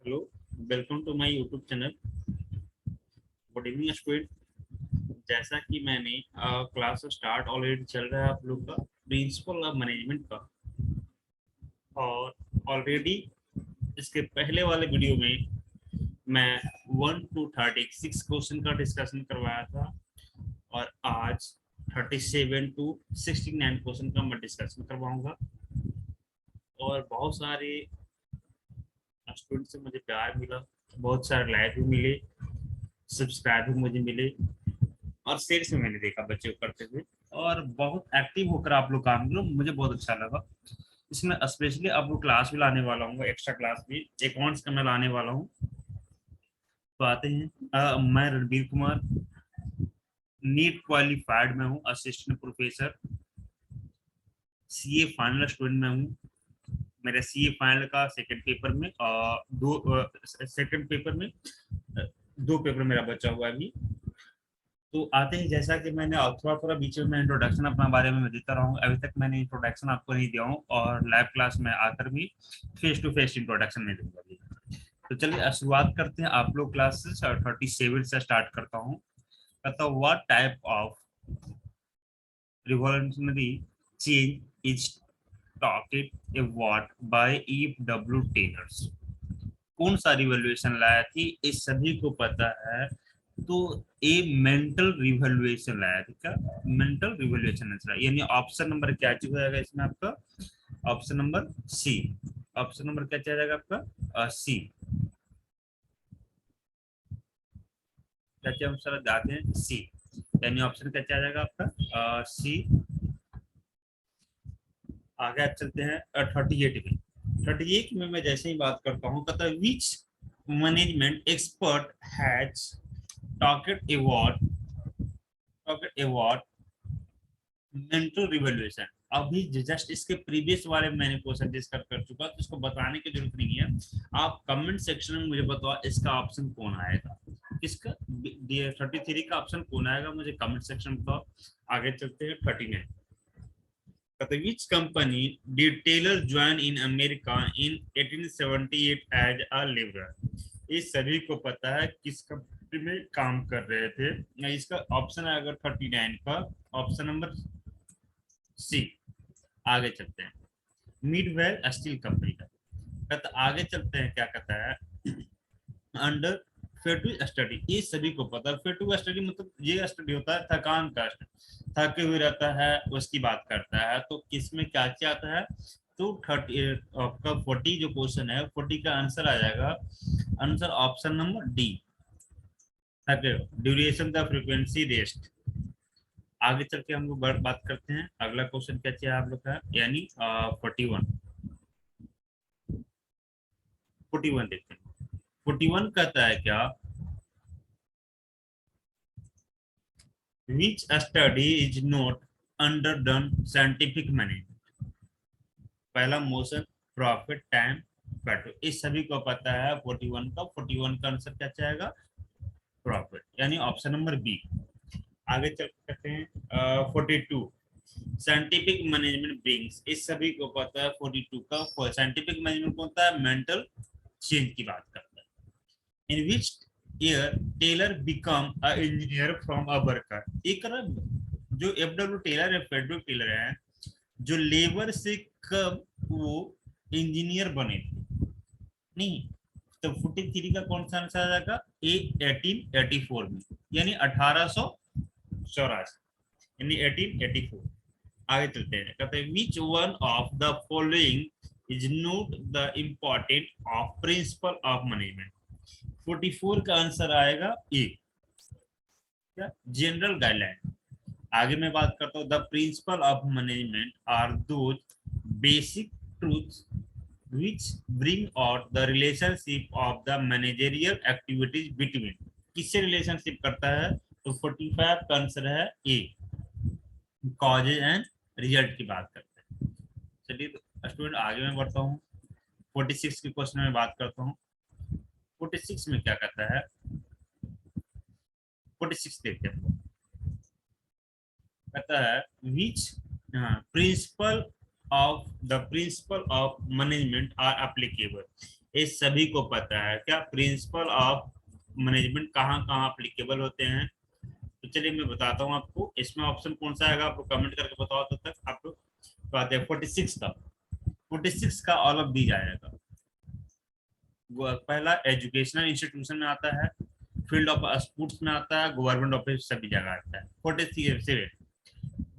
Hello, welcome to my YouTube channel. Good evening student. जैसा कि मैंने क्लास स्टार्ट ऑलरेडी चल रहा है आप लोग का प्रिंसिपल ऑफ मैनेजमेंट का, और ऑलरेडी इसके पहले वाले वीडियो में मैं 1 to 36 क्वेश्चन का डिस्कशन करवाया था, और आज 37 to 69 क्वेश्चन का मैं डिस्कशन करवाऊंगा। और बहुत सारे स्टूडेंट से मुझे प्यार मिला, बहुत सारे लाइक भी मिले, सब्सक्राइब भी मुझे मिले, और शेर से मैंने देखा बच्चे को करते हुए, और बहुत एक्टिव होकर आप लोग काम करो, मुझे बहुत अच्छा लगा। इसमें स्पेशली आप लोग क्लास भी लाने वाला हूँ, एक्स्ट्रा क्लास भी अकाउंट्स का मैं लाने वाला हूँ। तो आते हैं, मैं रणबीर कुमार, नीट क्वालिफाइड में हूँ, assistant professor, CA final student में हूँ। मेरा सीए फाइनल का सेकंड पेपर में सेकंड पेपर में दो पेपर मेरा बचा हुआ है अभी। तो आते हैं, जैसा कि मैंने थोड़ा थोड़ा बीच में इंट्रोडक्शन अपना बारे में मैं देता रहा हूँ, अभी तक मैंने इंट्रोडक्शन आपको नहीं दिया हूँ, और लाइव क्लास में आकर भी फेस टू फेस इंट्रोडक्शन नहीं दूंगा अभी। तो चलिए शुरुआत करते हैं। आप लोग क्लास 37 से स्टार्ट करता हूँ। कहता हूँ, what type of revolutionary change is talked about by E.W. Taylor's. कौन सा रिवॉल्यूशन लाया थी, इस सभी को पता है। तो ए मेंटल रिवॉल्यूशन लाया था। क्या मेंटल रिवॉल्यूशन आंसर, यानी ऑप्शन नंबर क्या चीज हो जाएगा इसमें आपका? Option number C. Option number क्या चला जाएगा आपका? सी। क्या चाहिए हम सर जाते हैं सी, यानी ऑप्शन क्या चला जाएगा आपका? सी। आगे आप चलते हैं 38 में। 38 में मैं जैसे ही बात करता हूँ, कहता है which management expert has talked about mental revolution. अभी जस्ट इसके प्रीवियस वाले में मैंने क्वेश्चन डिस्कस कर चुका, तो इसको बताने की जरूरत नहीं है। आप कमेंट सेक्शन में मुझे बताओ इसका ऑप्शन कौन आएगा, किसका 33 का ऑप्शन कौन आएगा, मुझे कमेंट सेक्शन में बताओ। आगे चलते हैं 39। Which company did Taylor join in America in 1878 as a labourer. इस सभी को पता है किस कंपनी में काम कर रहे थे। इसका ऑप्शन है अगर 39 का, ऑप्शन नंबर सी। आगे चलते हैं, मिडवेल स्टील कंपनी का। कहता आगे चलते हैं, क्या कहता है, अंडर फेटू स्टडी। ये सभी को पता है, फेटू स्टडी मतलब ये स्टडी होता है थकान का स्टडी, थके हुए रहता है उसकी बात करता है। तो किसमें क्या क्या आता है? तो 30 आपका 40 जो क्वेश्चन है, 40 का आंसर आ जाएगा, आंसर ऑप्शन नंबर डी, थके ड्यूरेशन द फ्रीक्वेंसी रेस्ट। आगे चल के हम लोग बात करते हैं, अगला क्वेश्चन क्या चाहिए आप लोग का, यानी 41। 41 देखते हैं। 41 कहता है क्या, which study is not underdone scientific management। पहला मोशन, प्रॉफिट, टाइम, पेट्रोल, इस सभी को पता है। 41 का, 41 का आंसर क्या चाहेगा? प्रॉफिट, यानी ऑप्शन नंबर बी। आगे चल करते हैं 42, साइंटिफिक मैनेजमेंट ब्रिंग्स। इस सभी को पता है 42 का, साइंटिफिक मैनेजमेंट कौन सा है? मेंटल चेंज की बात करता है। In which year Taylor become a engineer from a worker. एक जो एफ डब्ल्यू टेलर है, फेडरल टेलर है, जो लेबर से कब वो इंजीनियर बने थे? नहीं, तो 43 का कौन सा आंसर आ जाएगा? ए 1884 में, यानी 1884, यानी 1884। आगे चलते हैं, कहते हैं which one of the following is note the important of principal of management. 44 का आंसर आएगा ए, क्या जनरल गाइडलाइन। आगे मैं बात करता हूँ, the principle of management are those basic truths which bring out the relationship of the managerial activities between। किससे relationship करता है? तो 45 का आंसर है ए, कॉजेज एंड रिजल्ट की बात करते हैं। चलिए तो स्टूडेंट आगे मैं बढ़ता हूँ, 46 के क्वेश्चन में बात करता हूँ। 46 में क्या कहता है, 46 देखते हैं। कहता है which principle of the principle of management are applicable. इस सभी को पता है क्या प्रिंसिपल ऑफ मैनेजमेंट कहाँ कहाँ अप्लीकेबल होते हैं। तो चलिए मैं बताता हूँ आपको, इसमें ऑप्शन कौन सा आएगा आप लोग कमेंट करके बताओ। तब तक आप लोग बात है 46 का, 46 का ऑल ऑफ दी जाएगा। पहला एजुकेशनल इंस्टीट्यूशन में आता है, फील्ड ऑफ स्पोर्ट्स में आता है, गवर्नमेंट ऑफिस सभी जगह आता है। 47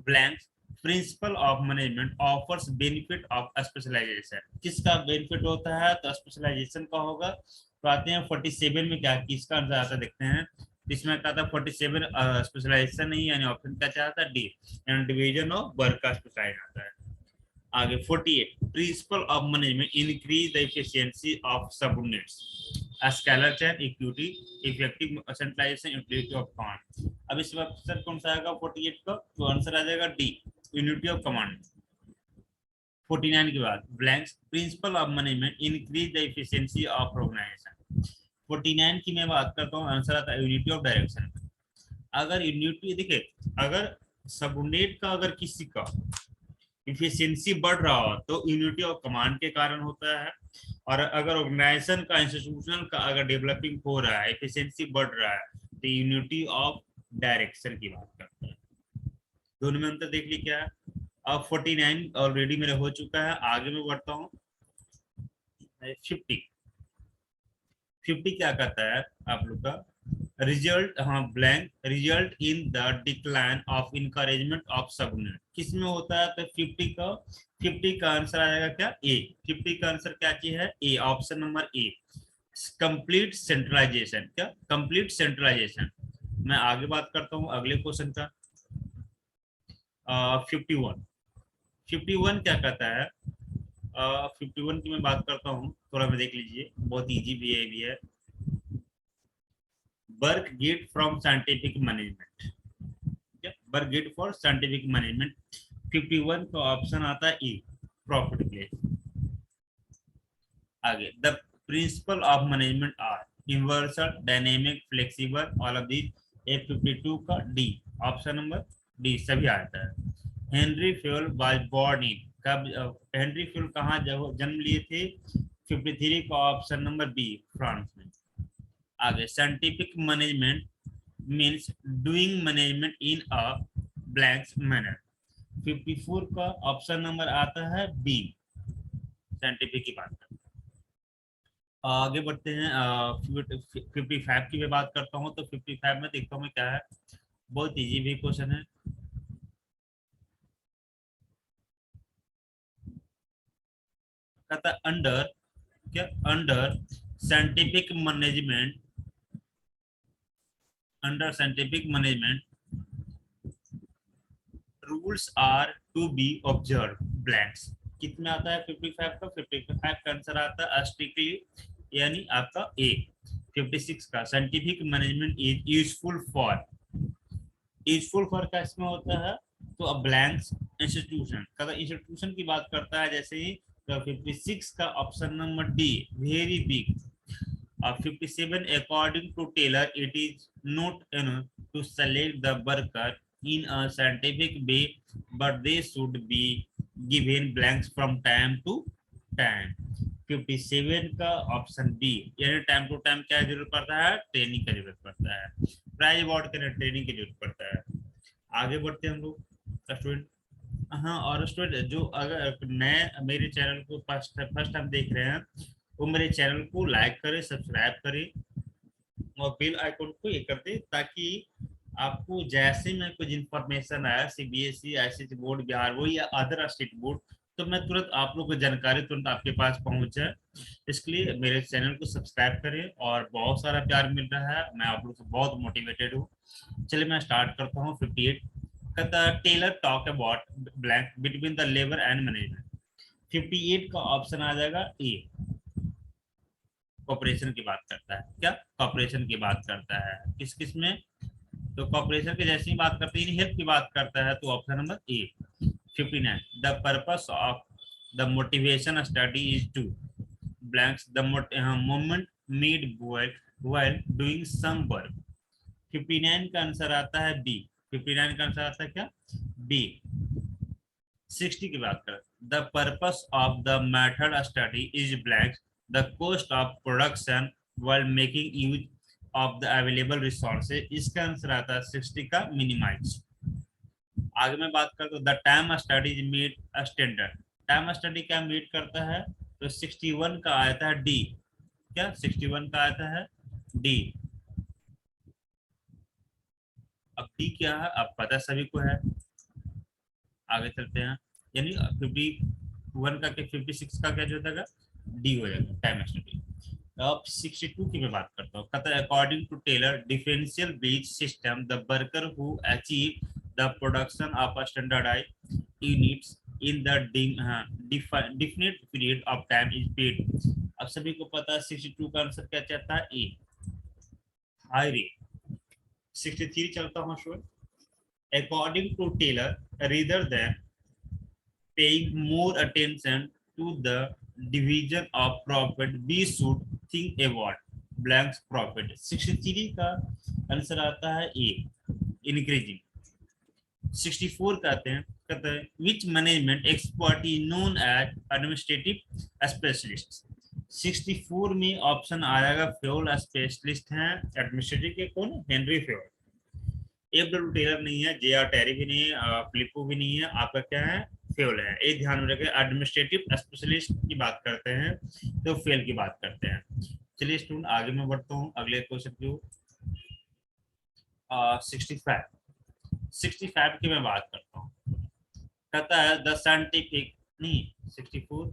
blank principle of management offers benefit of specialisation, किसका बेनिफिट होता है तो स्पेशलाइजेशन का होगा। तो आते हैं 47 में क्या किसका आंसर आता है देखते हैं। इसमें क्या था 47 स्पेशलाइजेशन नहीं यानी ऑप्शन क्या चाहता है डी, यानी डिवीजन ऑफ वर्क का स्पेशलाइज आता है। आगे 48 principle of management increase the efficiency of subordinates, scalar chain equity effective centralisation utility of command. अब इस आंसर कौन सा आएगा 48 का, तो आंसर आ जाएगा डी, यूनिटी ऑफ कमांड। 49 के बाद blanks principle of management increase the efficiency of organisation. 49 की मैं बात करता हूँ, आंसर आता है यूनिटी ऑफ डायरेक्शन। अगर यूनिटी देखिए, अगर सबऑर्डिनेट का अगर किसी का इफिशिएंसी बढ़ रहा हो तो यूनिटी ऑफ कमांड के कारण होता है, और अगर ऑर्गेनाइजेशन का इंस्टीट्यूशनल का अगर डेवलपिंग हो रहा है एफिशिएंसी बढ़ रहा है तो यूनिटी ऑफ डायरेक्शन की बात करते हैं। दोनों में अंतर देख ली क्या है। अब 49 ऑलरेडी मेरे हो चुका है, आगे मैं बढ़ता हूँ। 50 50 क्या कहता है आप लोग का रिजल्ट, हाँ blank result in the decline of encouragement of subnet, किस में होता है तो 50 का आंसर आएगा क्या ए। 50 का आंसर क्या चीज है A, option number A complete centralisation. क्या कंप्लीट सेंट्रलाइजेशन। मैं आगे बात करता हूँ अगले क्वेश्चन का। 51 51 क्या कहता है। 51 की मैं बात करता हूँ, थोड़ा मैं देख लीजिए, बहुत इजी भी है। Work gate from scientific management, work gate for scientific management. 51 का ऑप्शन आता है ई, प्रॉफिट प्लेस। आगे the principle of management are universal dynamic flexible, all of these. 52 का डी, ऑप्शन नंबर डी सभी आता है। Henry Fayol was born in, कब Henry fuel कहाँ जन्म लिए थे। 53 का ऑप्शन नंबर बी, फ्रांस में। आगे scientific management means doing management in a blank manner. 54 का ऑप्शन नंबर आता है बी, साइंटिफिक की बात करते हैं। आगे बढ़ते हैं 55 की मैं बात करता हूँ, तो 55 में देखता हूँ मैं क्या है, बहुत इजी भी क्वेश्चन है। कहता अंडर, क्या under scientific management, under scientific management rules are to be observe blanks, कितने आता है 55 का। 55 का आंसर आता है स्ट्रिक्टली यानी आपका ए। 56 का scientific management is useful for, useful for का इसमें होता है तो अब ब्लैंक्स इंस्टीट्यूशन का, इंस्टीट्यूशन की बात करता है जैसे ही। तो 56 का option number D very big. 57 according to Taylor it is not enough to select the worker in a scientific way but they should be given blanks from time to time। 57 का option B, यानी time to time क्या जरूरत पड़ता है, training का जरूरत पड़ता है, प्राइज अवार्ड के ट्रेनिंग की जरूरत पड़ता है। आगे बढ़ते हैं हम लोग स्टूडेंट। हाँ और स्टूडेंट जो अगर नए मेरे चैनल को फर्स्ट फर्स्ट टाइम देख रहे हैं वो मेरे चैनल को लाइक करें, सब्सक्राइब करें और बेल आइकन को ये कर दें, ताकि आपको जैसे मैं कुछ इन्फॉर्मेशन आया सीबीएसई आईसीएसई बोर्ड बिहार वो या अदर स्टेट बोर्ड, तो मैं तुरंत आप लोग को जानकारी तुरंत आपके पास पहुंच जाए। इसके लिए मेरे चैनल को सब्सक्राइब करें, और बहुत सारा प्यार मिल रहा है, मैं आप लोग से बहुत मोटिवेटेड हूँ। चलिए मैं स्टार्ट करता हूँ। 58 का Taylor talk about blank between the labour and management. 58 का ऑप्शन आ जाएगा ए, कॉपरेशन की बात करता है। क्या कॉपरेशन की बात करता है किस किस में, तो कॉपरेशन के जैसी बात करते हैं हेल्प की बात करता है, तो option number A. 59 the purpose of the motivation study is to blanks the moment made while doing some work। 59 का आंसर आता है बी, 59 का आंसर आता है क्या बी। 60 की बात करें the purpose of the method study is blank the cost of production while making use of the available resources, इसका आंसर आता है 60 का मिनिमाइज। आगे मैं बात करता हूँ the time study meet standard, time study क्या मीट करता है, तो 61 का आता है डी, क्या 61 का आता है डी। अब डी क्या है, अब पता सभी को है, आगे चलते हैं, यानी 51 का क्या 56 का क्या जो हो जाएगा, डी हो जाएगा टाइम स्टडी। अब 62 की मैं बात करता हूँ, कहता है according to Taylor differential piece system the worker who achieve the production of a standardised units in the definite period of time is paid. अब सभी को पता है 62 का आंसर क्या चाहता है, ए हाई रेट। 63 चलता हूँ शुरू, according to Taylor rather than paying more attention to the division of profit, we should think about blank profit। 63 का आंसर आता है ए इंक्रीजिंग। 64 कहते हैं which management expert is known as administrative specialist। 64 में option आएगा फ्यूल स्पेशलिस्ट हैं administrative के, कौन, Henry Fayol. F W Taylor नहीं है, जे आर टेरी भी नहीं है, फिलिपो भी नहीं है, आपका क्या है, फेल है। एक ध्यान में रखें, एडमिनिस्ट्रेटिव स्पेशलिस्ट की बात करते हैं तो फेल की बात करते हैं। चलिए स्टूडेंट आगे मैं बढ़ता हूँ अगले क्वेश्चन की। 65 की मैं बात करता हूँ, कहता है द साइंटिफिक, नहीं 64,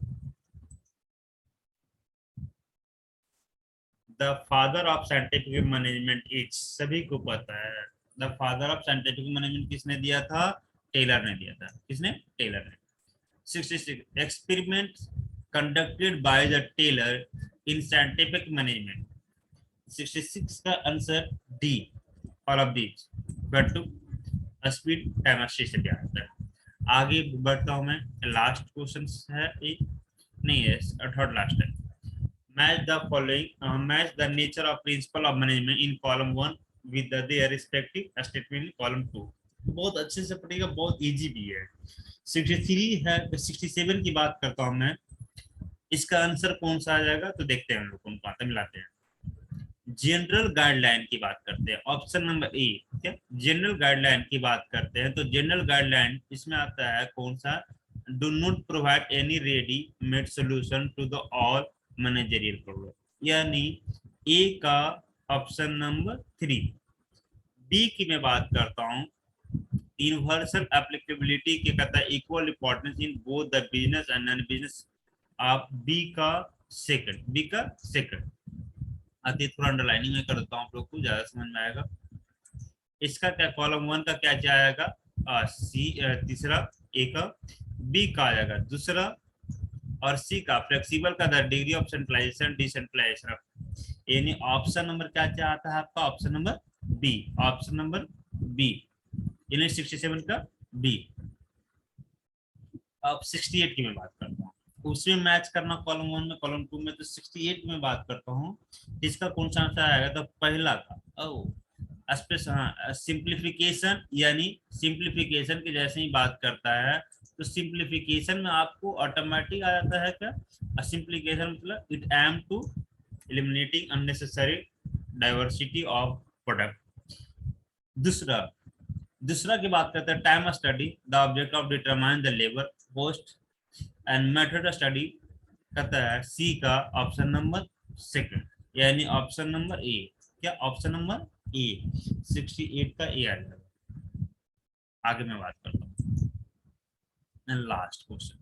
the father of scientific management is, सभी को पता है the father of scientific management किसने दिया था, टेलर ने दिया था। किसने, टेलर ने। 66 experiment conducted by the Taylor in scientific management. 66 का answer D all of these, but to speed chemistry से क्या आता है। आगे बढ़ता हूं मैं, लास्ट क्वेश्चन है एक, नहीं है थर्ड लास्ट है। Match the following, match the nature of principal of management in column 1 with their respective statement in column 2। बहुत अच्छे से पढ़ेगा, बहुत इजी भी है। 63 है, 67 की बात करता हूं मैं, इसका आंसर कौन सा आ जाएगा, तो देखते हैं हम लोग उनको आता मिलाते हैं। जनरल गाइडलाइन की बात करते हैं, ऑप्शन नंबर ए, क्या जनरल गाइडलाइन की बात करते हैं, तो जनरल गाइडलाइन इसमें आता है कौन सा, do not provide any ready made solution to the all managerial problem, यानी ए का ऑप्शन नंबर 3। बी की मैं बात करता हूँ, यूनिवर्सल एप्लीकेबिलिटी के कहता है equal importance in both the business and non business, आप बी का सेकंड आती, थोड़ा अंडरलाइनिंग में कर देता हूँ आप लोग को ज्यादा समझ में आएगा। इसका क्या कॉलम 1 का क्या जाएगा, सी तीसरा, ए का, बी का आ जाएगा दूसरा, और सी का फ्लेक्सिबल का the degree of centralisation decentralisation, यानी ऑप्शन नंबर क्या चाहता है आपका, option number B, option number B, यानी 67 का बी। अब 68 की मैं बात करता हूँ, उसमें मैच करना कॉलम 1 में कॉलम 2 में, तो 68 में बात करता हूँ, इसका कौन सा आंसर आएगा, तो पहला का, सिंप्लीफिकेशन, यानी सिंप्लीफिकेशन की जैसे ही बात करता है तो सिंप्लीफिकेशन में आपको ऑटोमेटिक आ जाता है क्या, सिंप्लीफिकेशन मतलब it aim to eliminating unnecessary diversity of product. दूसरा की बात करते हैं time study, the object of determine the labour cost and method study, कहता है सी का ऑप्शन नंबर सेकंड, यानी ऑप्शन नंबर ए, क्या ऑप्शन नंबर ए, 68 का ए आ जाएगा। आगे मैं बात करता हूँ लास्ट क्वेश्चन,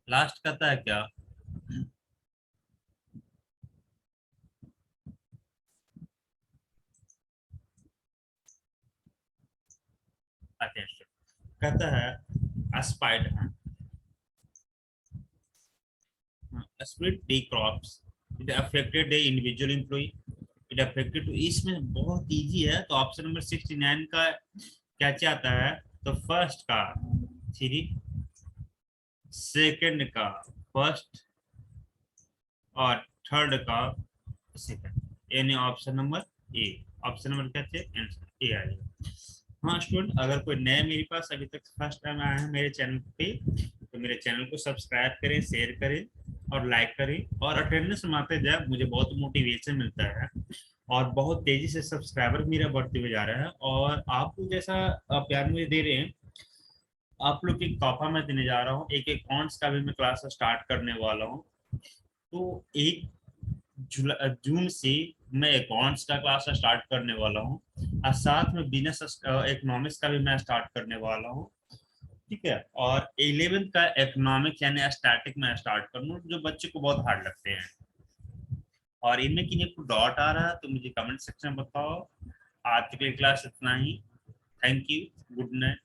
लास्ट कहता है क्या, कहता है spider split D crops, it affected the individual employee, it affected, तो इसमें बहुत इजी है, तो ऑप्शन नंबर 69 का क्या चाहता है, तो फर्स्ट का 3, सेकंड का फर्स्ट, और थर्ड का सेकंड, यानी ऑप्शन नंबर ए, ऑप्शन नंबर क्या चाहिए, आंसर ए आ जाएगा। हाँ स्टूडेंट, अगर कोई नया मेरे पास अभी तक फर्स्ट टाइम आया है मेरे चैनल पे, तो मेरे चैनल को सब्सक्राइब करें, शेयर करें और लाइक करें और अटेंडेंस मारते जाए, मुझे बहुत मोटिवेशन मिलता है और बहुत तेजी से सब्सक्राइबर मेरा बढ़ते हुए जा रहा है। और आप लोग जैसा प्यार मुझे दे रहे हैं, आप लोग की तोहफा मैं देने जा रहा हूँ। एक अकाउंट्स का भी मैं क्लास स्टार्ट करने वाला हूँ। तो 1 जून से मैं अकाउंट्स का क्लास स्टार्ट करने वाला हूँ और साथ में बिजनेस इकोनॉमिक्स का भी मैं स्टार्ट करने वाला हूँ। ठीक है, और 11th का इकोनॉमिक्स यानी स्टैटिक में स्टार्ट करूँ, जो बच्चे को बहुत हार्ड लगते हैं। और इनमें किन्हीं को डाउट आ रहा है तो मुझे कमेंट सेक्शन में बताओ। आज के लिए क्लास इतना ही। Thank you. Good night.